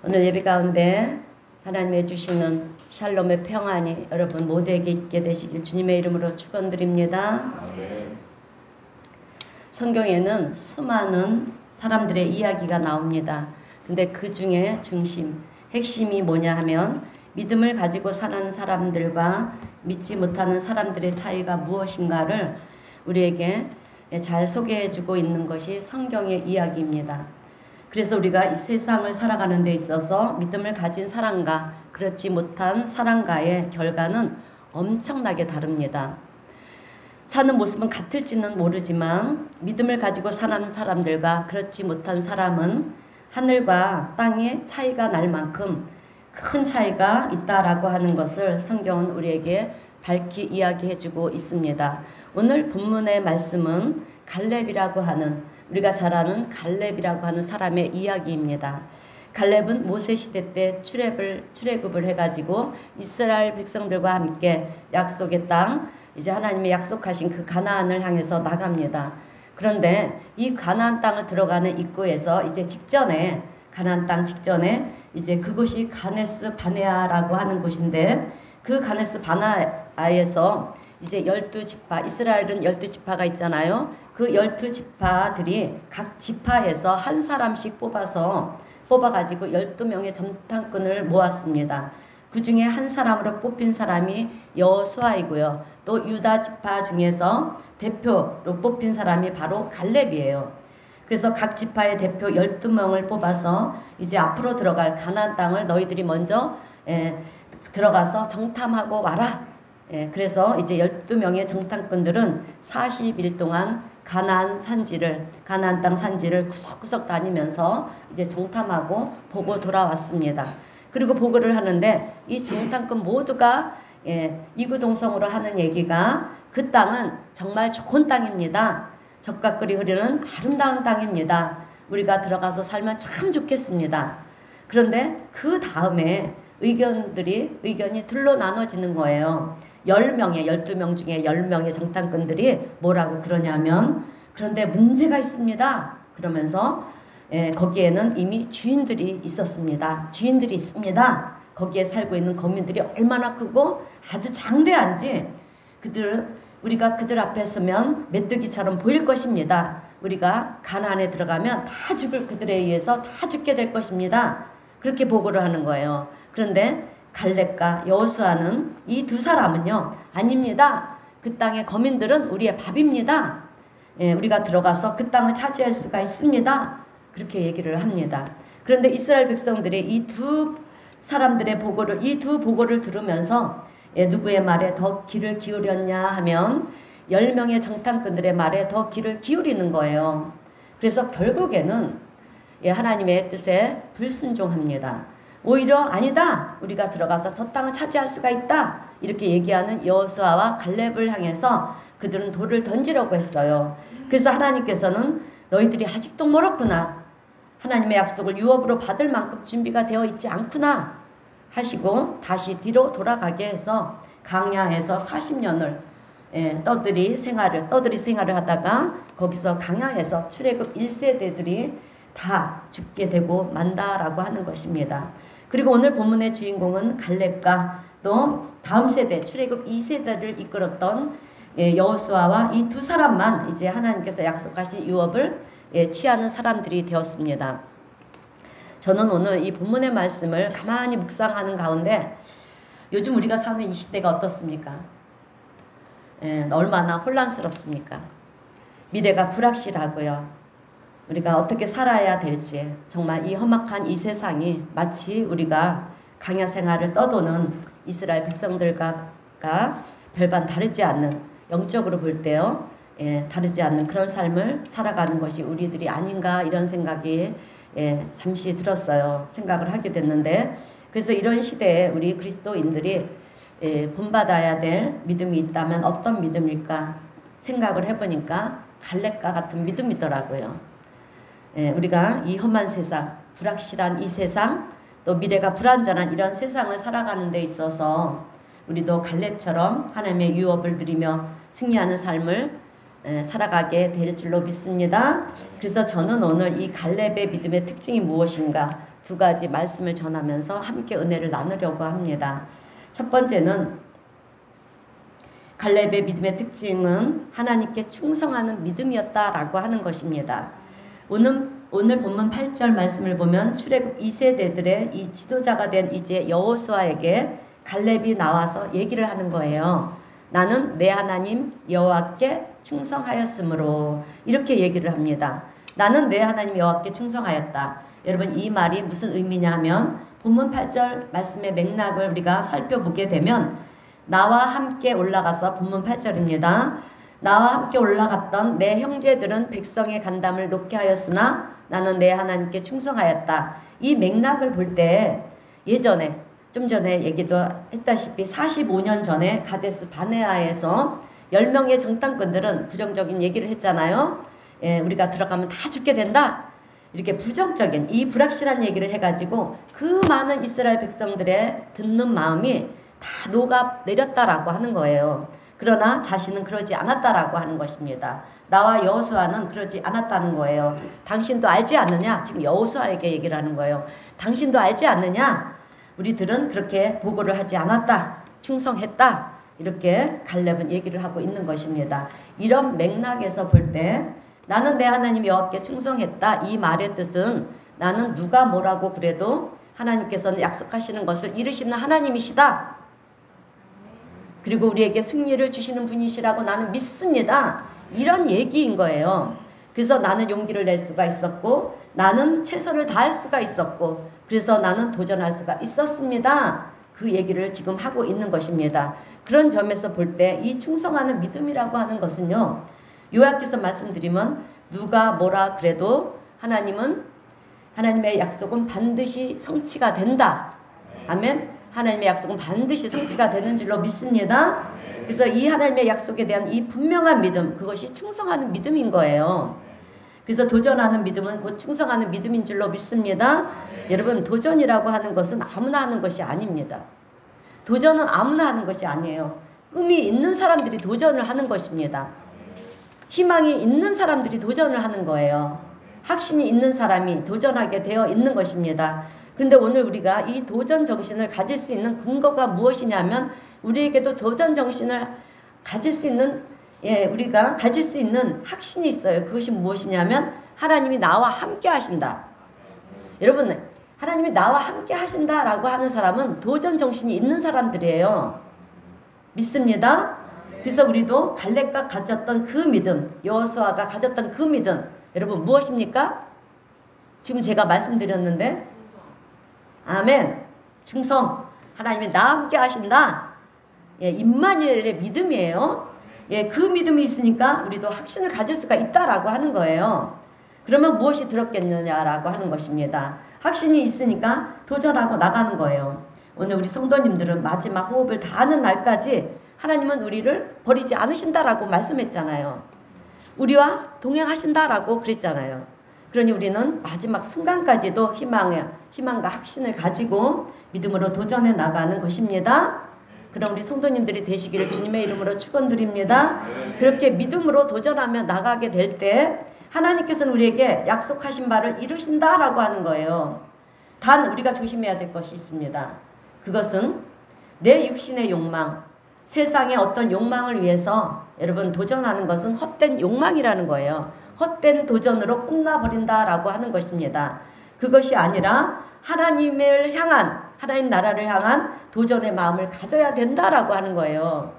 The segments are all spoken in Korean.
오늘 예배 가운데 하나님의 주시는 샬롬의 평안이 여러분 모두에게 있게 되시길 주님의 이름으로 축원드립니다. 아멘. 성경에는 수많은 사람들의 이야기가 나옵니다. 근데 그 중에 핵심이 뭐냐 하면 믿음을 가지고 사는 사람들과 믿지 못하는 사람들의 차이가 무엇인가를 우리에게 잘 소개해주고 있는 것이 성경의 이야기입니다. 그래서 우리가 이 세상을 살아가는 데 있어서 믿음을 가진 사람과 그렇지 못한 사람과의 결과는 엄청나게 다릅니다. 사는 모습은 같을지는 모르지만 믿음을 가지고 사는 사람들과 그렇지 못한 사람은 하늘과 땅의 차이가 날 만큼 큰 차이가 있다라고 하는 것을 성경은 우리에게 밝히 이야기해주고 있습니다. 오늘 본문의 말씀은 갈렙이라고 하는 우리가 잘 아는 갈렙이라고 하는 사람의 이야기입니다. 갈렙은 모세 시대 때 출애굽을 해가지고 이스라엘 백성들과 함께 약속의 땅, 이제 하나님의 약속하신 그 가나안을 향해서 나갑니다. 그런데 이 가나안 땅을 들어가는 입구에서 이제 직전에 가나안 땅 직전에 이제 그곳이 가네스 바네아라고 하는 곳인데 그 가네스 바네아에서 이제 12지파, 이스라엘은 12지파가 있잖아요. 그 12지파들이 각 지파에서 한 사람씩 뽑아가지고 12명의 정탐꾼을 모았습니다. 그 중에 한 사람으로 뽑힌 사람이 여호수아이고요. 또 유다 지파 중에서 대표로 뽑힌 사람이 바로 갈렙이에요. 그래서 각 지파의 대표 12명을 뽑아서 이제 앞으로 들어갈 가나안 땅을 너희들이 먼저 들어가서 정탐하고 와라. 그래서 이제 12명의 정탐꾼들은 40일 동안 가나안 땅 산지를 구석구석 다니면서 이제 정탐하고 보고 돌아왔습니다. 그리고 보고를 하는데 이 정탐꾼 모두가 이구동성으로 하는 얘기가 그 땅은 정말 좋은 땅입니다. 적과 꿀이 흐르는 아름다운 땅입니다. 우리가 들어가서 살면 참 좋겠습니다. 그런데 그 다음에 의견이 둘로 나눠지는 거예요. 12명 중에 10명의 정탐꾼들이 뭐라고 그러냐면 그런데 문제가 있습니다. 그러면서 거기에는 이미 주인들이 있습니다. 거기에 살고 있는 거민들이 얼마나 크고 아주 장대한지 우리가 그들 앞에 서면 메뚜기처럼 보일 것입니다. 우리가 가나안에 들어가면 다 죽을 그들에 의해서 다 죽게 될 것입니다. 그렇게 보고를 하는 거예요. 그런데 갈렙과 여호수아는 이 두 사람은요, 아닙니다. 그 땅의 거민들은 우리의 밥입니다. 우리가 들어가서 그 땅을 차지할 수가 있습니다. 그렇게 얘기를 합니다. 그런데 이스라엘 백성들이 이 두 사람들의 이 두 보고를 들으면서 누구의 말에 더 귀를 기울였냐 하면 10명의 정탐꾼들의 말에 더 귀를 기울이는 거예요. 그래서 결국에는 하나님의 뜻에 불순종합니다. 오히려 아니다. 우리가 들어가서 저 땅을 차지할 수가 있다. 이렇게 얘기하는 여호수아와 갈렙을 향해서 그들은 돌을 던지려고 했어요. 그래서 하나님께서는 너희들이 아직도 멀었구나. 하나님의 약속을 유업으로 받을 만큼 준비가 되어 있지 않구나 하시고 다시 뒤로 돌아가게 해서 강야에서 40년을 떠들이 생활을 하다가 거기서 강야에서 출애굽 1세대들이 다 죽게 되고 만다라고 하는 것입니다. 그리고 오늘 본문의 주인공은 갈렙과 또 다음 세대 출애굽 2세대를 이끌었던 여호수아와 이 두 사람만 이제 하나님께서 약속하신 유업을 취하는 사람들이 되었습니다. 저는 오늘 이 본문의 말씀을 가만히 묵상하는 가운데 요즘 우리가 사는 이 시대가 어떻습니까? 얼마나 혼란스럽습니까? 미래가 불확실하고요. 우리가 어떻게 살아야 될지 정말 이 험악한 이 세상이 마치 우리가 강야 생활을 떠도는 이스라엘 백성들과 별반 다르지 않는 영적으로 볼 때요. 다르지 않는 그런 삶을 살아가는 것이 우리들이 아닌가 이런 생각이 잠시 들었어요. 생각을 하게 됐는데 그래서 이런 시대에 우리 그리스도인들이 본받아야 될 믿음이 있다면 어떤 믿음일까 생각을 해보니까 갈렙과 같은 믿음이더라고요. 우리가 이 험한 세상, 불확실한 이 세상, 또 미래가 불안전한 이런 세상을 살아가는 데 있어서 우리도 갈렙처럼 하나님의 유업을 누리며 승리하는 삶을 살아가게 될 줄로 믿습니다. 그래서 저는 오늘 이 갈렙의 믿음의 특징이 무엇인가 두 가지 말씀을 전하면서 함께 은혜를 나누려고 합니다. 첫 번째는 갈렙의 믿음의 특징은 하나님께 충성하는 믿음이었다라고 하는 것입니다. 오늘 본문 8절 말씀을 보면 출애굽 2세대들의 이 지도자가 된 이제 여호수아에게 갈렙이 나와서 얘기를 하는 거예요. 나는 내 하나님 여호와께 충성하였으므로 이렇게 얘기를 합니다. 나는 내 하나님 여호와께 충성하였다. 여러분 이 말이 무슨 의미냐 하면 본문 8절 말씀의 맥락을 우리가 살펴보게 되면 나와 함께 올라가서 본문 8절입니다. 나와 함께 올라갔던 내 형제들은 백성의 간담을 놓게 하였으나 나는 내 하나님께 충성하였다. 이 맥락을 볼 때 예전에 좀 전에 얘기도 했다시피 45년 전에 가데스 바네아에서 10명의 정탐꾼들은 부정적인 얘기를 했잖아요. 우리가 들어가면 다 죽게 된다. 이렇게 부정적인 이 불확실한 얘기를 해가지고 그 많은 이스라엘 백성들의 듣는 마음이 다 녹아내렸다라고 하는 거예요. 그러나 자신은 그러지 않았다라고 하는 것입니다. 나와 여호수아는 그러지 않았다는 거예요. 당신도 알지 않느냐? 지금 여호수아에게 얘기를 하는 거예요. 당신도 알지 않느냐? 우리들은 그렇게 보고를 하지 않았다. 충성했다. 이렇게 갈렙은 얘기를 하고 있는 것입니다. 이런 맥락에서 볼 때 나는 내 하나님 여호와께 충성했다. 이 말의 뜻은 나는 누가 뭐라고 그래도 하나님께서는 약속하시는 것을 이루시는 하나님이시다. 그리고 우리에게 승리를 주시는 분이시라고 나는 믿습니다. 이런 얘기인 거예요. 그래서 나는 용기를 낼 수가 있었고 나는 최선을 다할 수가 있었고 그래서 나는 도전할 수가 있었습니다. 그 얘기를 지금 하고 있는 것입니다. 그런 점에서 볼 때 이 충성하는 믿음이라고 하는 것은요. 요약해서 말씀드리면 누가 뭐라 그래도 하나님의 약속은 반드시 성취가 된다. 아멘. 하나님의 약속은 반드시 성취가 되는 줄로 믿습니다. 그래서 이 하나님의 약속에 대한 이 분명한 믿음, 그것이 충성하는 믿음인 거예요. 그래서 도전하는 믿음은 곧 충성하는 믿음인 줄로 믿습니다. 여러분 도전이라고 하는 것은 아무나 하는 것이 아닙니다. 도전은 아무나 하는 것이 아니에요. 꿈이 있는 사람들이 도전을 하는 것입니다. 희망이 있는 사람들이 도전을 하는 거예요. 확신이 있는 사람이 도전하게 되어 있는 것입니다. 그런데 오늘 우리가 이 도전 정신을 가질 수 있는 근거가 무엇이냐면 우리에게도 도전 정신을 가질 수 있는 우리가 가질 수 있는 확신이 있어요. 그것이 무엇이냐면 하나님이 나와 함께 하신다. 여러분 하나님이 나와 함께 하신다라고 하는 사람은 도전 정신이 있는 사람들이에요. 믿습니다. 그래서 우리도 갈렙과 가졌던 그 믿음, 여호수아가 가졌던 그 믿음 여러분 무엇입니까? 지금 제가 말씀드렸는데 아멘. 충성. 하나님이 나와 함께 하신다. 임마누엘의 믿음이에요. 그 믿음이 있으니까 우리도 확신을 가질 수가 있다라고 하는 거예요. 그러면 무엇이 들었겠느냐라고 하는 것입니다. 확신이 있으니까 도전하고 나가는 거예요. 오늘 우리 성도님들은 마지막 호흡을 다하는 날까지 하나님은 우리를 버리지 않으신다라고 말씀했잖아요. 우리와 동행하신다라고 그랬잖아요. 그러니 우리는 마지막 순간까지도 희망과 확신을 가지고 믿음으로 도전해 나가는 것입니다. 그럼 우리 성도님들이 되시기를 주님의 이름으로 축원드립니다. 그렇게 믿음으로 도전하며 나가게 될 때 하나님께서는 우리에게 약속하신 바를 이루신다라고 하는 거예요. 단 우리가 조심해야 될 것이 있습니다. 그것은 내 육신의 욕망, 세상의 어떤 욕망을 위해서 여러분 도전하는 것은 헛된 욕망이라는 거예요. 헛된 도전으로 끝나버린다라고 하는 것입니다. 그것이 아니라 하나님을 향한 하나님 나라를 향한 도전의 마음을 가져야 된다라고 하는 거예요.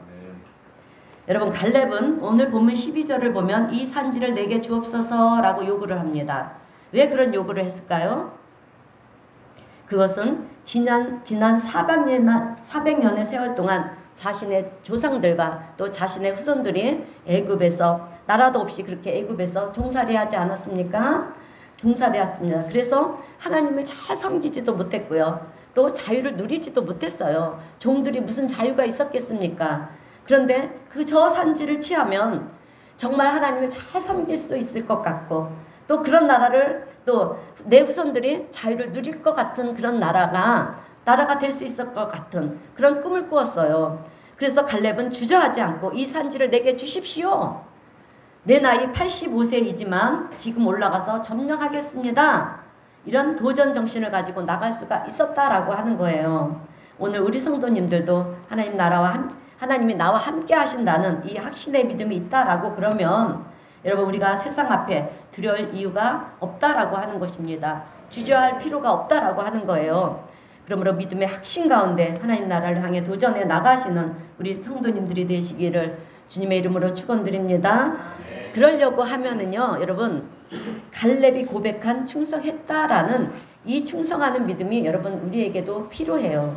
여러분 갈렙은 오늘 본문 12절을 보면 이 산지를 내게 주옵소서라고 요구를 합니다. 왜 그런 요구를 했을까요? 그것은 지난 400년의 세월 동안 자신의 조상들과 또 자신의 후손들이 애굽에서 나라도 없이 그렇게 애굽에서 종살이하지 않았습니까? 종살이했습니다. 그래서 하나님을 잘 섬기지도 못했고요. 또 자유를 누리지도 못했어요. 종들이 무슨 자유가 있었겠습니까? 그런데 그 저 산지를 취하면 정말 하나님을 잘 섬길 수 있을 것 같고 또 그런 나라를 또 내 후손들이 자유를 누릴 것 같은 그런 나라가 될 수 있을 것 같은 그런 꿈을 꾸었어요. 그래서 갈렙은 주저하지 않고 이 산지를 내게 주십시오. 내 나이 85세이지만 지금 올라가서 점령하겠습니다. 이런 도전 정신을 가지고 나갈 수가 있었다라고 하는 거예요. 오늘 우리 성도님들도 하나님이 나와 함께 하신다는 이 확신의 믿음이 있다라고 그러면 여러분 우리가 세상 앞에 두려울 이유가 없다라고 하는 것입니다. 주저할 필요가 없다라고 하는 거예요. 그러므로 믿음의 확신 가운데 하나님 나라를 향해 도전해 나가시는 우리 성도님들이 되시기를 주님의 이름으로 축원드립니다. 그러려고 하면은요, 여러분 갈렙이 고백한 충성했다라는 이 충성하는 믿음이 여러분 우리에게도 필요해요.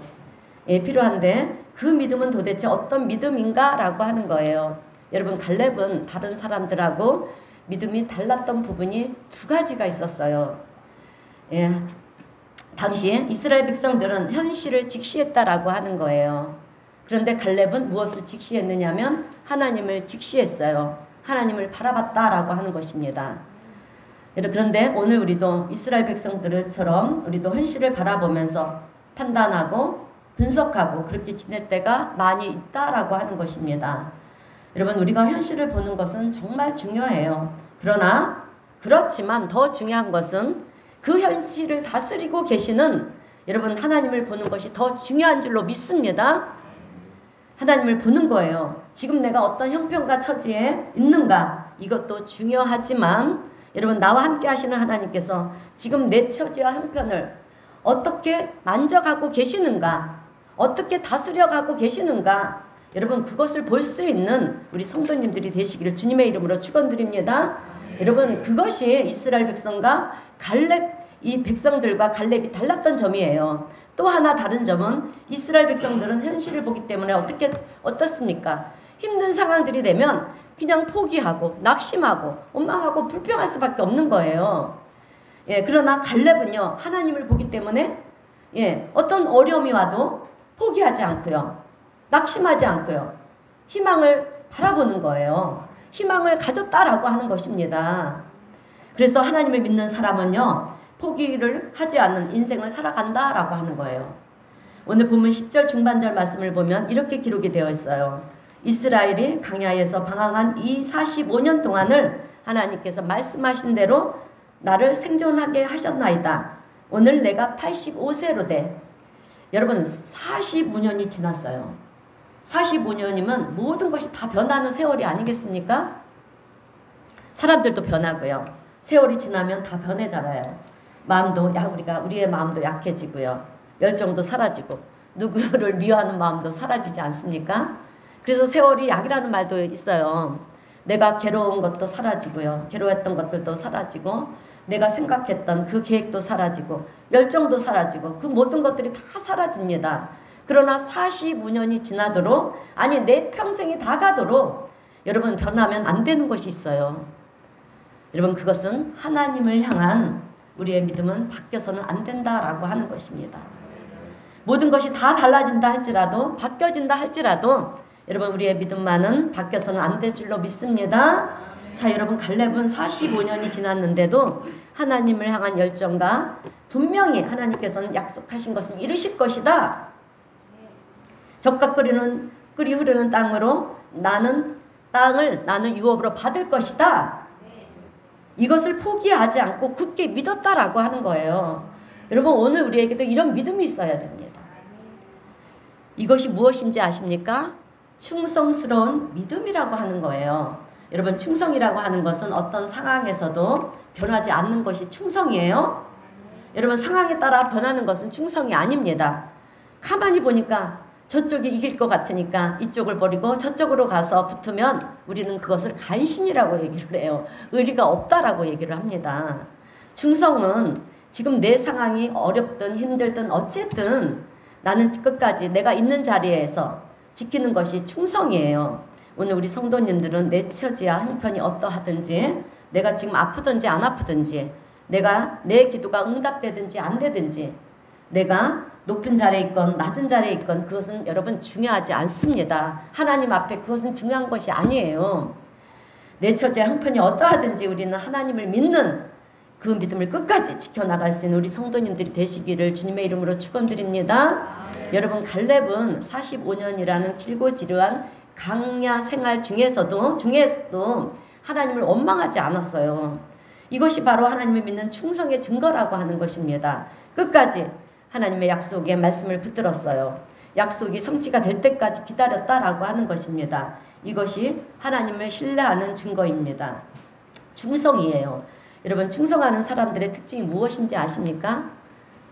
예, 필요한데 그 믿음은 도대체 어떤 믿음인가라고 하는 거예요. 여러분 갈렙은 다른 사람들하고 믿음이 달랐던 부분이 두 가지가 있었어요. 예, 당시 이스라엘 백성들은 현실을 직시했다라고 하는 거예요. 그런데 갈렙은 무엇을 직시했느냐면 하나님을 직시했어요. 하나님을 바라봤다라고 하는 것입니다. 그런데 오늘 우리도 이스라엘 백성들처럼 우리도 현실을 바라보면서 판단하고 분석하고 그렇게 지낼 때가 많이 있다라고 하는 것입니다. 여러분 우리가 현실을 보는 것은 정말 중요해요. 그렇지만 더 중요한 것은 그 현실을 다스리고 계시는 여러분 하나님을 보는 것이 더 중요한 줄로 믿습니다. 하나님을 보는 거예요. 지금 내가 어떤 형편과 처지에 있는가 이것도 중요하지만 여러분 나와 함께 하시는 하나님께서 지금 내 처지와 형편을 어떻게 만져가고 계시는가 어떻게 다스려가고 계시는가 여러분 그것을 볼 수 있는 우리 성도님들이 되시기를 주님의 이름으로 축원드립니다. 여러분 그것이 이스라엘 백성과 이 백성들과 갈렙이 달랐던 점이에요. 또 하나 다른 점은 이스라엘 백성들은 현실을 보기 때문에 어떻습니까? 힘든 상황들이 되면 그냥 포기하고 낙심하고 원망하고 불평할 수밖에 없는 거예요. 예, 그러나 갈렙은요 하나님을 보기 때문에 예, 어떤 어려움이 와도 포기하지 않고요. 낙심하지 않고요. 희망을 바라보는 거예요. 희망을 가졌다라고 하는 것입니다. 그래서 하나님을 믿는 사람은요. 포기를 하지 않는 인생을 살아간다라고 하는 거예요. 오늘 본문 10절 중반절 말씀을 보면 이렇게 기록이 되어 있어요. 이스라엘이 광야에서 방황한 이 45년 동안을 하나님께서 말씀하신 대로 나를 생존하게 하셨나이다. 오늘 내가 85세로 돼. 여러분 45년이 지났어요. 45년이면 모든 것이 다 변하는 세월이 아니겠습니까? 사람들도 변하고요. 세월이 지나면 다 변해잖아요. 우리의 마음도 약해지고요. 열정도 사라지고 누구를 미워하는 마음도 사라지지 않습니까? 그래서 세월이 약이라는 말도 있어요. 내가 괴로운 것도 사라지고요. 괴로웠던 것들도 사라지고 내가 생각했던 그 계획도 사라지고 열정도 사라지고 그 모든 것들이 다 사라집니다. 그러나 45년이 지나도록 아니 내 평생이 다 가도록 여러분 변하면 안 되는 것이 있어요. 여러분 그것은 하나님을 향한 우리의 믿음은 바뀌어서는 안 된다라고 하는 것입니다. 모든 것이 다 달라진다 할지라도 바뀌어진다 할지라도 여러분 우리의 믿음만은 바뀌어서는 안 될 줄로 믿습니다. 자 여러분 갈렙은 45년이 지났는데도 하나님을 향한 열정과 분명히 하나님께서는 약속하신 것을 이루실 것이다. 적과 끓이 흐르는 땅으로 나는 유업으로 받을 것이다. 이것을 포기하지 않고 굳게 믿었다라고 하는 거예요. 여러분 오늘 우리에게도 이런 믿음이 있어야 됩니다. 이것이 무엇인지 아십니까? 충성스러운 믿음이라고 하는 거예요. 여러분 충성이라고 하는 것은 어떤 상황에서도 변하지 않는 것이 충성이에요. 여러분 상황에 따라 변하는 것은 충성이 아닙니다. 가만히 보니까 저쪽이 이길 것 같으니까 이쪽을 버리고 저쪽으로 가서 붙으면 우리는 그것을 간신이라고 얘기를 해요. 의리가 없다라고 얘기를 합니다. 충성은 지금 내 상황이 어렵든 힘들든 어쨌든 나는 끝까지 내가 있는 자리에서 지키는 것이 충성이에요. 오늘 우리 성도님들은 내 처지와 형편이 어떠하든지 내가 지금 아프든지 안 아프든지 내 기도가 응답되든지 안 되든지 내가 높은 자리에 있건 낮은 자리에 있건 그것은 여러분 중요하지 않습니다. 하나님 앞에 그것은 중요한 것이 아니에요. 내 처지와 형편이 어떠하든지 우리는 하나님을 믿는 그 믿음을 끝까지 지켜나갈 수 있는 우리 성도님들이 되시기를 주님의 이름으로 축원드립니다. 여러분 갈렙은 45년이라는 길고 지루한 강야 생활 중에서도 하나님을 원망하지 않았어요. 이것이 바로 하나님을 믿는 충성의 증거라고 하는 것입니다. 끝까지 하나님의 약속에 말씀을 붙들었어요. 약속이 성취가 될 때까지 기다렸다라고 하는 것입니다. 이것이 하나님을 신뢰하는 증거입니다. 충성이에요. 여러분, 충성하는 사람들의 특징이 무엇인지 아십니까?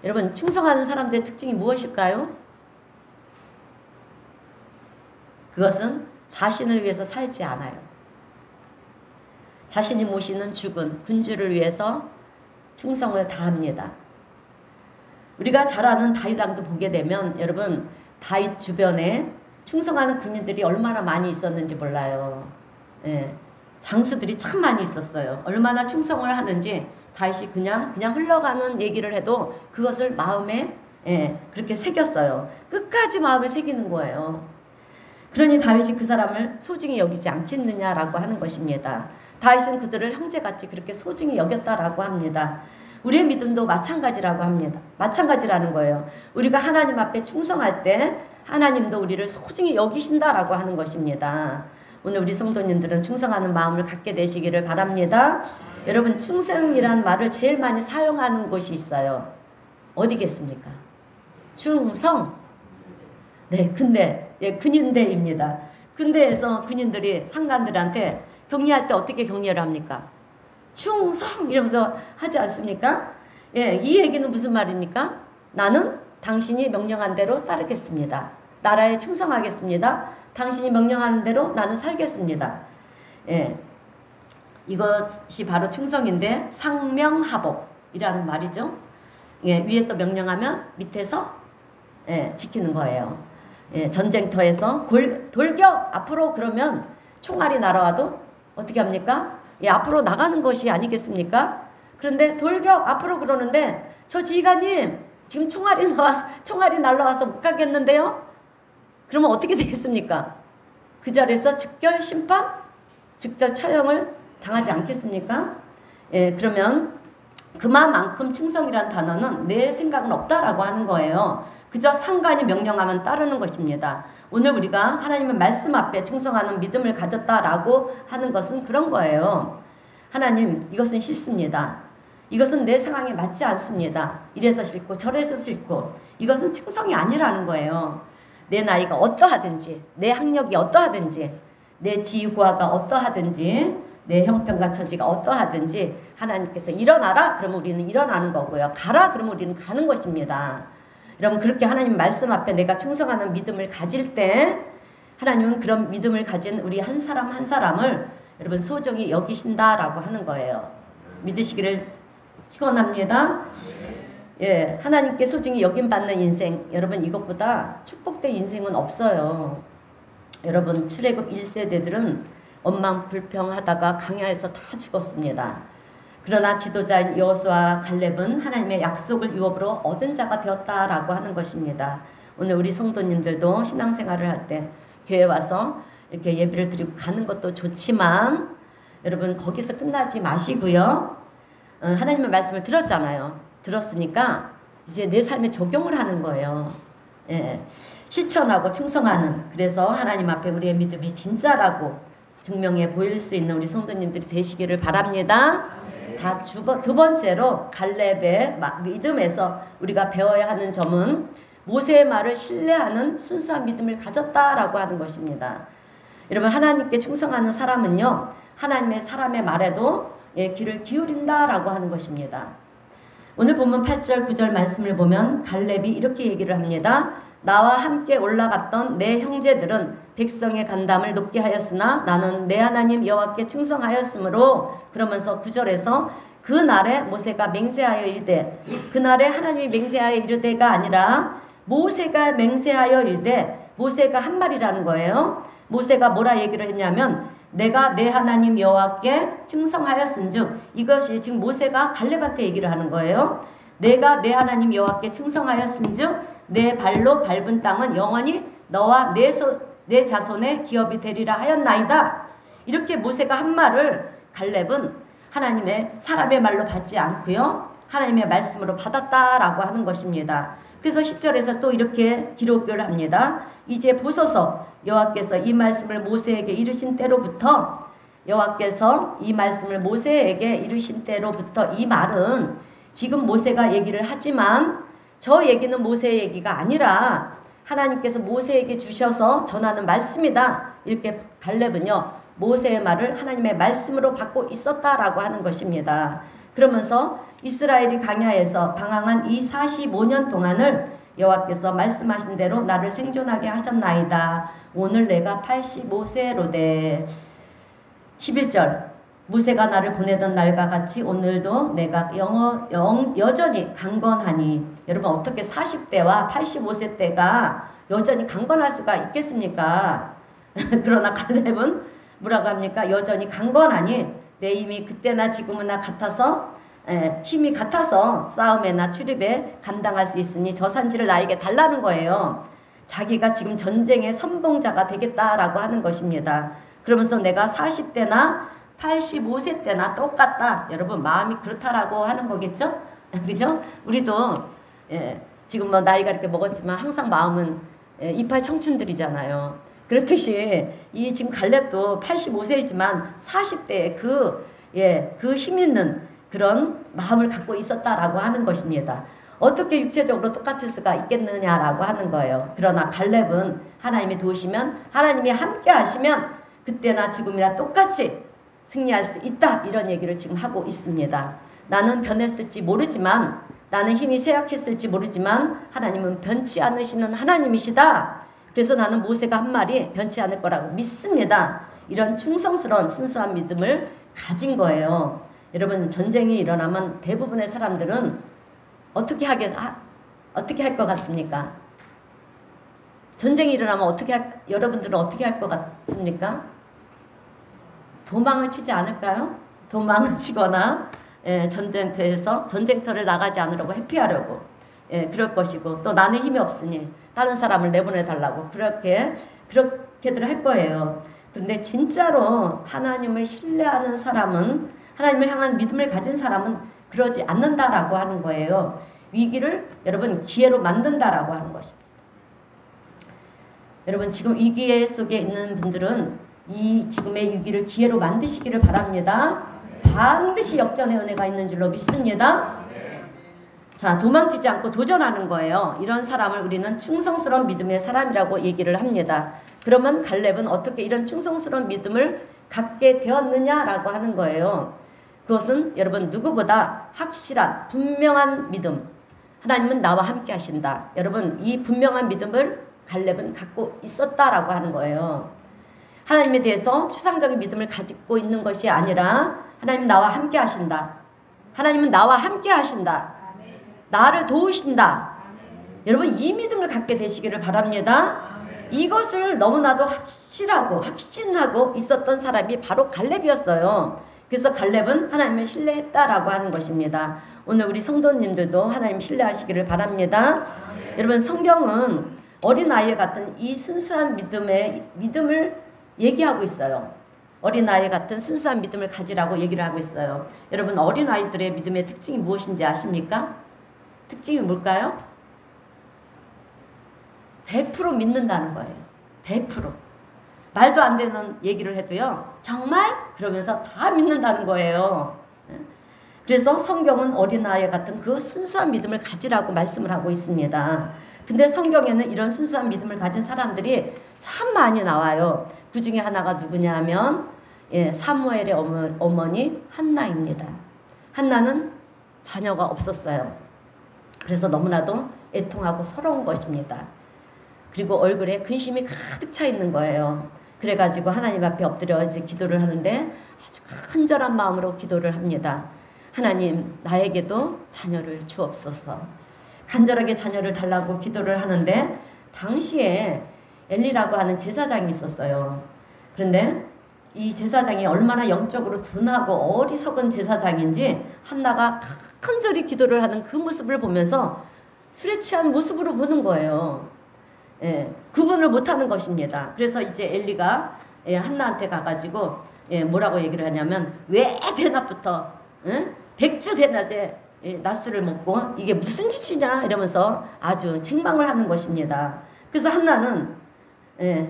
여러분, 충성하는 사람들의 특징이 무엇일까요? 그것은 자신을 위해서 살지 않아요. 자신이 모시는 죽은 군주를 위해서 충성을 다합니다. 우리가 잘 아는 다윗 왕도 보게 되면 여러분, 다윗 주변에 충성하는 군인들이 얼마나 많이 있었는지 몰라요. 예, 장수들이 참 많이 있었어요. 얼마나 충성을 하는지 다윗이 그냥 흘러가는 얘기를 해도 그것을 마음에 그렇게 새겼어요. 끝까지 마음에 새기는 거예요. 그러니 다윗이 그 사람을 소중히 여기지 않겠느냐라고 하는 것입니다. 다윗은 그들을 형제같이 그렇게 소중히 여겼다라고 합니다. 우리의 믿음도 마찬가지라고 합니다. 마찬가지라는 거예요. 우리가 하나님 앞에 충성할 때 하나님도 우리를 소중히 여기신다라고 하는 것입니다. 오늘 우리 성도님들은 충성하는 마음을 갖게 되시기를 바랍니다. 여러분, 충성이란 말을 제일 많이 사용하는 곳이 있어요. 어디겠습니까? 충성. 네, 군대. 예, 군인대입니다. 군대에서 군인들이 상관들한테 격리할 때 어떻게 격리를 합니까? 충성! 이러면서 하지 않습니까? 예, 이 얘기는 무슨 말입니까? 나는 당신이 명령한 대로 따르겠습니다. 나라에 충성하겠습니다. 당신이 명령하는 대로 나는 살겠습니다. 예, 이것이 바로 충성인데 상명하복이라는 말이죠. 예, 위에서 명령하면 밑에서 지키는 거예요. 예, 전쟁터에서 돌격! 앞으로 그러면 총알이 날아와도 어떻게 합니까? 예, 앞으로 나가는 것이 아니겠습니까? 그런데 돌격! 앞으로 그러는데 저 지휘관님 지금 총알이 날아와서 못 가겠는데요? 그러면 어떻게 되겠습니까? 그 자리에서 즉결 심판? 즉결 처형을 당하지 않겠습니까? 예, 그러면 그만큼 충성이란 단어는 내 생각은 없다라고 하는 거예요. 그저 상관이 명령하면 따르는 것입니다. 오늘 우리가 하나님의 말씀 앞에 충성하는 믿음을 가졌다라고 하는 것은 그런 거예요. 하나님, 이것은 싫습니다. 이것은 내 상황에 맞지 않습니다. 이래서 싫고 저래서 싫고 이것은 충성이 아니라는 거예요. 내 나이가 어떠하든지 내 학력이 어떠하든지 내 지위고하가 어떠하든지 내 형편과 처지가 어떠하든지 하나님께서 일어나라 그러면 우리는 일어나는 거고요. 가라 그러면 우리는 가는 것입니다. 여러분, 그렇게 하나님 말씀 앞에 내가 충성하는 믿음을 가질 때 하나님은 그런 믿음을 가진 우리 한 사람 한 사람을 여러분 소중히 여기신다라고 하는 거예요. 믿으시기를 축원합니다. 예, 하나님께 소중히 여김받는 인생, 여러분 이것보다 축복된 인생은 없어요. 여러분, 출애굽 1세대들은 원망불평하다가 강야에서 다 죽었습니다. 그러나 지도자인 여호수아와 갈렙은 하나님의 약속을 유업으로 얻은 자가 되었다라고 하는 것입니다. 오늘 우리 성도님들도 신앙생활을 할 때 교회 와서 이렇게 예배를 드리고 가는 것도 좋지만 여러분 거기서 끝나지 마시고요. 하나님의 말씀을 들었잖아요. 들었으니까 이제 내 삶에 적용을 하는 거예요. 예, 실천하고 충성하는, 그래서 하나님 앞에 우리의 믿음이 진짜라고 증명해 보일 수 있는 우리 성도님들이 되시기를 바랍니다. 다 두 번째로 갈렙의 믿음에서 우리가 배워야 하는 점은 모세의 말을 신뢰하는 순수한 믿음을 가졌다라고 하는 것입니다. 여러분, 하나님께 충성하는 사람은요, 하나님의 사람의 말에도 귀를 기울인다라고 하는 것입니다. 오늘 본문 8절 9절 말씀을 보면 갈렙이 이렇게 얘기를 합니다. 나와 함께 올라갔던 내 형제들은 백성의 간담을 높게 하였으나 나는 내 하나님 여호와께 충성하였으므로, 그러면서 9절에서 그날에 모세가 맹세하여 이르되, 그날에 하나님이 맹세하여 이르되가 아니라 모세가 맹세하여 이르되, 모세가 한 말이라는 거예요. 모세가 뭐라 얘기를 했냐면 내가 내 하나님 여호와께 충성하였은즉, 이것이 지금 모세가 갈렙한테 얘기를 하는 거예요. 내가 내 하나님 여호와께 충성하였은즉 내 발로 밟은 땅은 영원히 너와 내 자손의 기업이 되리라 하였나이다. 이렇게 모세가 한 말을 갈렙은 하나님의 사람의 말로 받지 않고요, 하나님의 말씀으로 받았다라고 하는 것입니다. 그래서 10절에서 또 이렇게 기록을 합니다. 이제 보소서, 여호와께서 이 말씀을 모세에게 이르신 때로부터 여호와께서 이 말씀을 모세에게 이르신 때로부터 이 말은 지금 모세가 얘기를 하지만 저 얘기는 모세의 얘기가 아니라 하나님께서 모세에게 주셔서 전하는 말씀이다. 이렇게 갈렙은요 모세의 말을 하나님의 말씀으로 받고 있었다라고 하는 것입니다. 그러면서 이스라엘이 광야에서 방황한 이 45년 동안을 여호와께서 말씀하신 대로 나를 생존하게 하셨나이다. 오늘 내가 85세로되 11절 모세가 나를 보내던 날과 같이 오늘도 내가 여전히 강건하니. 여러분 어떻게 40대와 85세 때가 여전히 강건할 수가 있겠습니까? 그러나 갈렙은 뭐라고 합니까? 여전히 강건하니 내 힘이 그때나 지금이나 같아서 힘이 같아서 싸움에나 출입에 감당할 수 있으니 저 산지를 나에게 달라는 거예요. 자기가 지금 전쟁의 선봉자가 되겠다라고 하는 것입니다. 그러면서 내가 40대나 85세 때나 똑같다. 여러분 마음이 그렇다라고 하는 거겠죠? 그죠? 우리도 지금 뭐 나이가 이렇게 먹었지만 항상 마음은 이팔 청춘들이잖아요. 그렇듯이 이 지금 갈렙도 85세이지만 40대에 그 힘 있는 그런 마음을 갖고 있었다라고 하는 것입니다. 어떻게 육체적으로 똑같을 수가 있겠느냐라고 하는 거예요. 그러나 갈렙은 하나님이 도우시면 하나님이 함께 하시면 그때나 지금이나 똑같이 승리할 수 있다. 이런 얘기를 지금 하고 있습니다. 나는 변했을지 모르지만 나는 힘이 쇠약했을지 모르지만 하나님은 변치 않으시는 하나님이시다. 그래서 나는 모세가 한 말이 변치 않을 거라고 믿습니다. 이런 충성스러운 순수한 믿음을 가진 거예요. 여러분 전쟁이 일어나면 대부분의 사람들은 어떻게 할 것 같습니까? 전쟁이 일어나면 여러분들은 어떻게 할 것 같습니까? 도망을 치지 않을까요? 도망을 치거나 전쟁터에서 전쟁터를 나가지 않으려고 회피하려고 그럴 것이고 또 나는 힘이 없으니 다른 사람을 내보내달라고 그렇게들 할 거예요. 그런데 진짜로 하나님을 신뢰하는 사람은 하나님을 향한 믿음을 가진 사람은 그러지 않는다라고 하는 거예요. 위기를 여러분 기회로 만든다라고 하는 것입니다. 여러분 지금 위기 속에 있는 분들은 이 지금의 위기를 기회로 만드시기를 바랍니다. 반드시 역전의 은혜가 있는 줄로 믿습니다. 자, 도망치지 않고 도전하는 거예요. 이런 사람을 우리는 충성스러운 믿음의 사람이라고 얘기를 합니다. 그러면 갈렙은 어떻게 이런 충성스러운 믿음을 갖게 되었느냐라고 하는 거예요. 그것은 여러분 누구보다 확실한 분명한 믿음. 하나님은 나와 함께 하신다. 여러분 이 분명한 믿음을 갈렙은 갖고 있었다라고 하는 거예요. 하나님에 대해서 추상적인 믿음을 가지고 있는 것이 아니라 하나님 나와 함께 하신다. 하나님은 나와 함께 하신다. 나를 도우신다. 여러분 이 믿음을 갖게 되시기를 바랍니다. 이것을 너무나도 확실하고 확신하고 있었던 사람이 바로 갈렙이었어요. 그래서 갈렙은 하나님을 신뢰했다라고 하는 것입니다. 오늘 우리 성도님들도 하나님 신뢰하시기를 바랍니다. 여러분 성경은 어린아이 같은 이 순수한 믿음을 얘기하고 있어요. 어린아이 같은 순수한 믿음을 가지라고 얘기를 하고 있어요. 여러분 어린아이들의 믿음의 특징이 무엇인지 아십니까? 특징이 뭘까요? 100% 믿는다는 거예요. 100%. 말도 안 되는 얘기를 해도요. 정말? 그러면서 다 믿는다는 거예요. 그래서 성경은 어린아이 같은 그 순수한 믿음을 가지라고 말씀을 하고 있습니다. 근데 성경에는 이런 순수한 믿음을 가진 사람들이 참 많이 나와요. 그 중에 하나가 누구냐 하면 사무엘의 어머니 한나입니다. 한나는 자녀가 없었어요. 그래서 너무나도 애통하고 서러운 것입니다. 그리고 얼굴에 근심이 가득 차 있는 거예요. 그래가지고 하나님 앞에 엎드려 이제 기도를 하는데 아주 간절한 마음으로 기도를 합니다. 하나님 나에게도 자녀를 주옵소서. 간절하게 자녀를 달라고 기도를 하는데 당시에 엘리라고 하는 제사장이 있었어요. 그런데 이 제사장이 얼마나 영적으로 둔하고 어리석은 제사장인지 한나가 간절히 기도를 하는 그 모습을 보면서 술에 취한 모습으로 보는 거예요. 구분을 못하는 것입니다. 그래서 이제 엘리가 한나한테 가가지고 뭐라고 얘기를 하냐면 왜 대낮부터 100주 대낮에 낮술을 먹고 이게 무슨 짓이냐 이러면서 아주 책망을 하는 것입니다. 그래서 한나는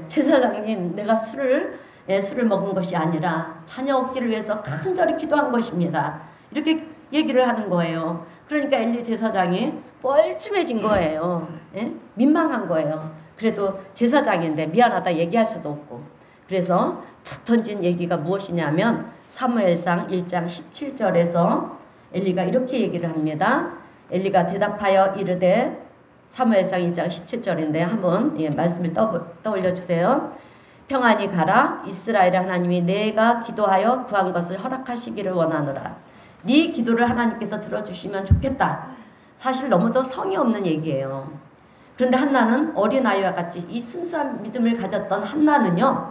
제사장님 내가 술을 예, 술을 먹은 것이 아니라 자녀 얻기를 위해서 간절히 기도한 것입니다. 이렇게 얘기를 하는 거예요. 그러니까 엘리 제사장이 뻘쭘해진 거예요. 예? 민망한 거예요. 그래도 제사장인데 미안하다 얘기할 수도 없고. 그래서 툭 던진 얘기가 무엇이냐면 사무엘상 1장 17절에서 엘리가 이렇게 얘기를 합니다. 엘리가 대답하여 이르되, 사무엘상 1장 17절인데 한번 말씀을 떠올려 주세요. 평안히 가라. 이스라엘의 하나님이 내가 기도하여 구한 것을 허락하시기를 원하노라. 네 기도를 하나님께서 들어주시면 좋겠다. 사실 너무도 성의 없는 얘기예요. 그런데 한나는 어린아이와 같이 이 순수한 믿음을 가졌던 한나는요,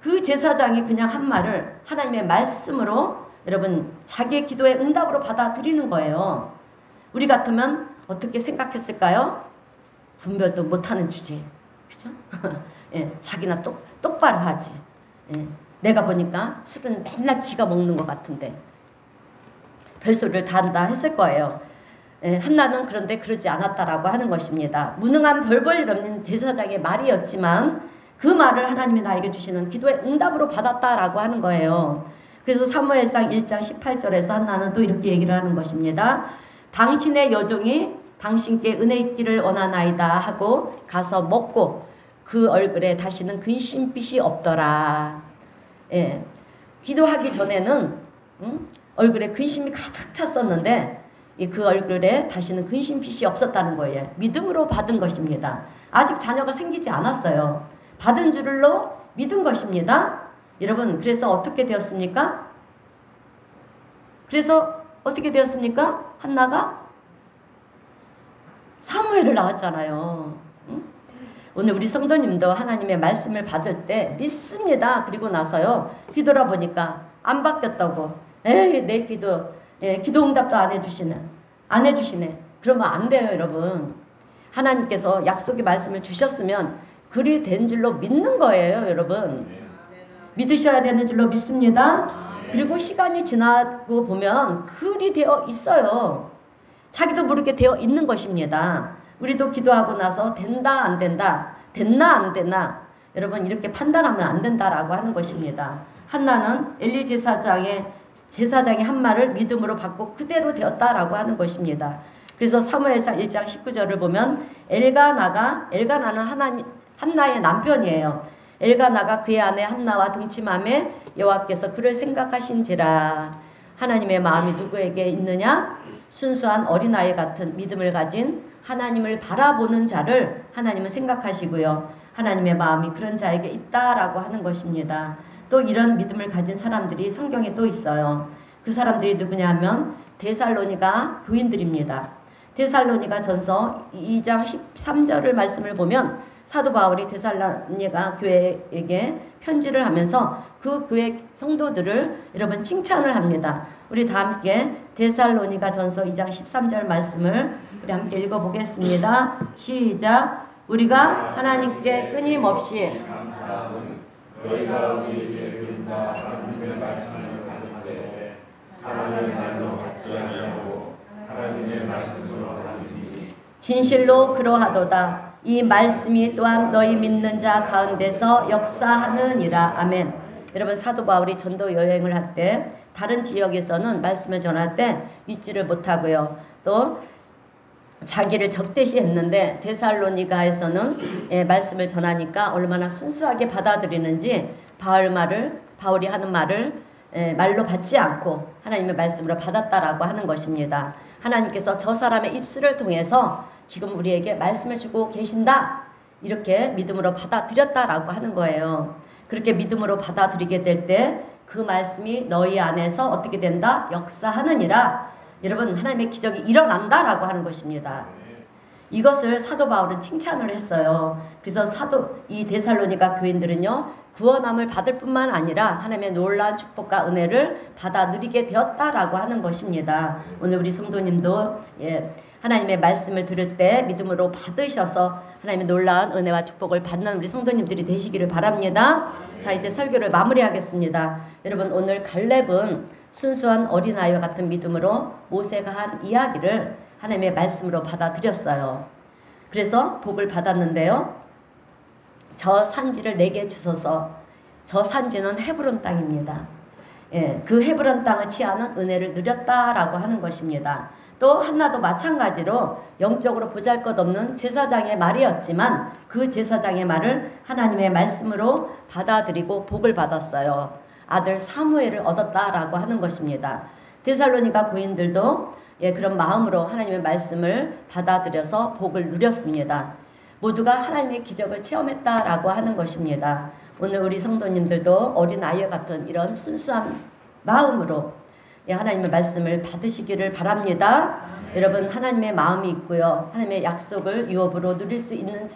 그 제사장이 그냥 한 말을 하나님의 말씀으로 여러분 자기의 기도의 응답으로 받아들이는 거예요. 우리 같으면 어떻게 생각했을까요? 분별도 못하는 주제, 그죠? 예, 자기나 똑바로 하지. 예, 내가 보니까 술은 맨날 지가 먹는 것 같은데 별소리를 다 한다 했을 거예요. 예, 한나는 그런데 그러지 않았다라고 하는 것입니다. 무능한 별 볼 일 없는 제사장의 말이었지만 그 말을 하나님이 나에게 주시는 기도의 응답으로 받았다라고 하는 거예요. 그래서 사무엘상 1장 18절에서 한나는 또 이렇게 얘기를 하는 것입니다. 당신의 여종이 당신께 은혜 있기를 원하나이다 하고 가서 먹고 그 얼굴에 다시는 근심빛이 없더라. 예, 기도하기 전에는 얼굴에 근심이 가득 찼었는데 그 얼굴에 다시는 근심빛이 없었다는 거예요. 믿음으로 받은 것입니다. 아직 자녀가 생기지 않았어요. 받은 줄로 믿은 것입니다. 여러분, 그래서 어떻게 되었습니까? 그래서 어떻게 되었습니까? 한나가 사무엘을 낳았잖아요. 응? 오늘 우리 성도님도 하나님의 말씀을 받을 때 믿습니다. 그리고 나서요, 뒤돌아보니까 안 바뀌었다고. 에이, 내 기도, 기도 응답도 안 해주시네. 그러면 안 돼요, 여러분. 하나님께서 약속의 말씀을 주셨으면 그리 된 줄로 믿는 거예요, 여러분. 믿으셔야 되는 줄로 믿습니다. 그리고 시간이 지나고 보면 그리 되어 있어요. 자기도 모르게 되어 있는 것입니다. 우리도 기도하고 나서 된다 안 된다, 됐나 안 됐나, 여러분 이렇게 판단하면 안 된다라고 하는 것입니다. 한나는 엘리 제사장의 한 말을 믿음으로 받고 그대로 되었다라고 하는 것입니다. 그래서 사무엘상 1장 19절을 보면 엘가나는 한나의 남편이에요. 엘가나가 그의 아내 한나와 동침함에 여호와께서 그를 생각하신지라. 하나님의 마음이 누구에게 있느냐? 순수한 어린아이 같은 믿음을 가진 하나님을 바라보는 자를 하나님은 생각하시고요. 하나님의 마음이 그런 자에게 있다라고 하는 것입니다. 또 이런 믿음을 가진 사람들이 성경에 또 있어요. 그 사람들이 누구냐면 데살로니가 교인들입니다. 데살로니가 전서 2장 13절을 말씀을 보면 사도 바울이 데살로니가 교회에게 편지를 하면서 그 교회 성도들을 여러분 칭찬을 합니다. 우리 다 함께 데살로니가 전서 2장 13절 말씀을 우리 함께 읽어보겠습니다. 시작. 우리가 하나님께 끊임없이 너희가 우리에게 들은다 하나님의 말씀을 가르치되 사람의 말로 받지 아니하고 하나님의 말씀으로 하느니 진실로 그러하도다. 이 말씀이 또한 너희 믿는 자 가운데서 역사하느니라. 아멘. 여러분 사도 바울이 전도 여행을 할 때 다른 지역에서는 말씀을 전할 때 믿지를 못하고요. 또 자기를 적대시했는데 데살로니가에서는 말씀을 전하니까 얼마나 순수하게 받아들이는지 바울이 하는 말을 말로 받지 않고 하나님의 말씀으로 받았다라고 하는 것입니다. 하나님께서 저 사람의 입술을 통해서 지금 우리에게 말씀을 주고 계신다. 이렇게 믿음으로 받아들였다라고 하는 거예요. 그렇게 믿음으로 받아들이게 될 때 그 말씀이 너희 안에서 어떻게 된다? 역사하느니라. 여러분 하나님의 기적이 일어난다라고 하는 것입니다. 이것을 사도 바울은 칭찬을 했어요. 그래서 이 데살로니가 교인들은요 구원함을 받을 뿐만 아니라 하나님의 놀라운 축복과 은혜를 받아 누리게 되었다라고 하는 것입니다. 오늘 우리 성도님도 하나님의 말씀을 들을 때 믿음으로 받으셔서 하나님의 놀라운 은혜와 축복을 받는 우리 성도님들이 되시기를 바랍니다. 자, 이제 설교를 마무리하겠습니다. 여러분 오늘 갈렙은 순수한 어린아이와 같은 믿음으로 모세가 한 이야기를 하나님의 말씀으로 받아들였어요. 그래서 복을 받았는데요. 저 산지를 내게 주소서. 저 산지는 헤브론 땅입니다. 예, 그 헤브론 땅을 취하는 은혜를 누렸다라고 하는 것입니다. 또 한나도 마찬가지로 영적으로 보잘것없는 제사장의 말이었지만 그 제사장의 말을 하나님의 말씀으로 받아들이고 복을 받았어요. 아들 사무엘을 얻었다라고 하는 것입니다. 데살로니가 고인들도 그런 마음으로 하나님의 말씀을 받아들여서 복을 누렸습니다. 모두가 하나님의 기적을 체험했다라고 하는 것입니다. 오늘 우리 성도님들도 어린 아이와 같은 이런 순수한 마음으로 하나님의 말씀을 받으시기를 바랍니다. 여러분, 하나님의 마음이 있고요. 하나님의 약속을 유업으로 누릴 수 있는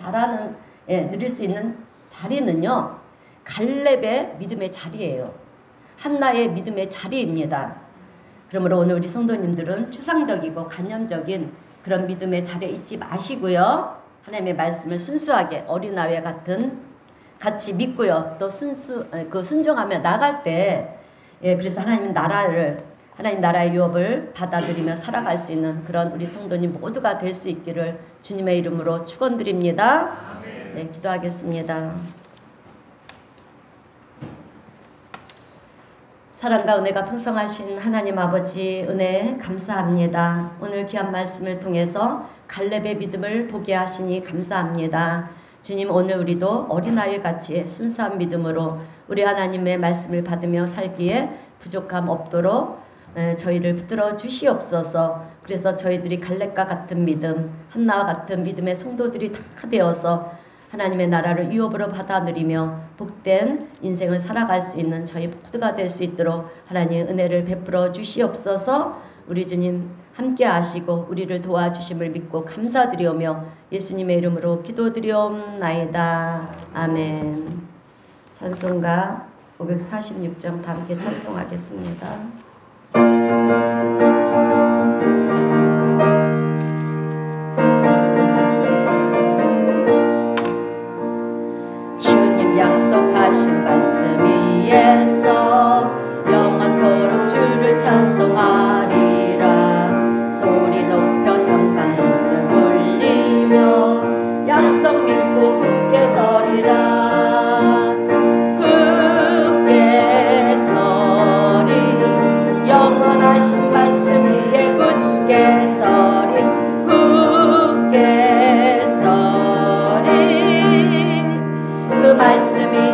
누릴 수 있는 자리는요, 갈렙의 믿음의 자리예요. 한나의 믿음의 자리입니다. 그러므로 오늘 우리 성도님들은 추상적이고 간념적인 그런 믿음의 자리에 있지 마시고요. 하나님의 말씀을 순수하게 어린아이와 같이 믿고요. 또 순종하며 나갈 때 그래서 하나님 나라의 유업을 받아들이며 살아갈 수 있는 그런 우리 성도님 모두가 될 수 있기를 주님의 이름으로 축원드립니다. 네, 기도하겠습니다. 사랑과 은혜가 풍성하신 하나님 아버지 은혜 감사합니다. 오늘 귀한 말씀을 통해서 갈렙의 믿음을 보게 하시니 감사합니다. 주님, 오늘 우리도 어린아이 같이 순수한 믿음으로 우리 하나님의 말씀을 받으며 살기에 부족함 없도록 저희를 붙들어 주시옵소서. 그래서 저희들이 갈렙과 같은 믿음, 한나와 같은 믿음의 성도들이 다 되어서 하나님의 나라를 유업으로 받아 누리며 복된 인생을 살아갈 수 있는 저희 모두가 될 수 있도록 하나님 은혜를 베풀어 주시옵소서. 우리 주님 함께 하시고 우리를 도와주심을 믿고 감사드리오며 예수님의 이름으로 기도드리옵나이다. 아멘. 찬송가 546장 다 함께 찬송하겠습니다. 주님 약속하신 말씀 위에서 영원토록 주를 찬송하리라. 소리 높여 평강을 돌리며 약속 믿고 굳게 서리라. 굳게 서리 영원하신 말씀 위에 굳게 서리 굳게 서리 그 말씀이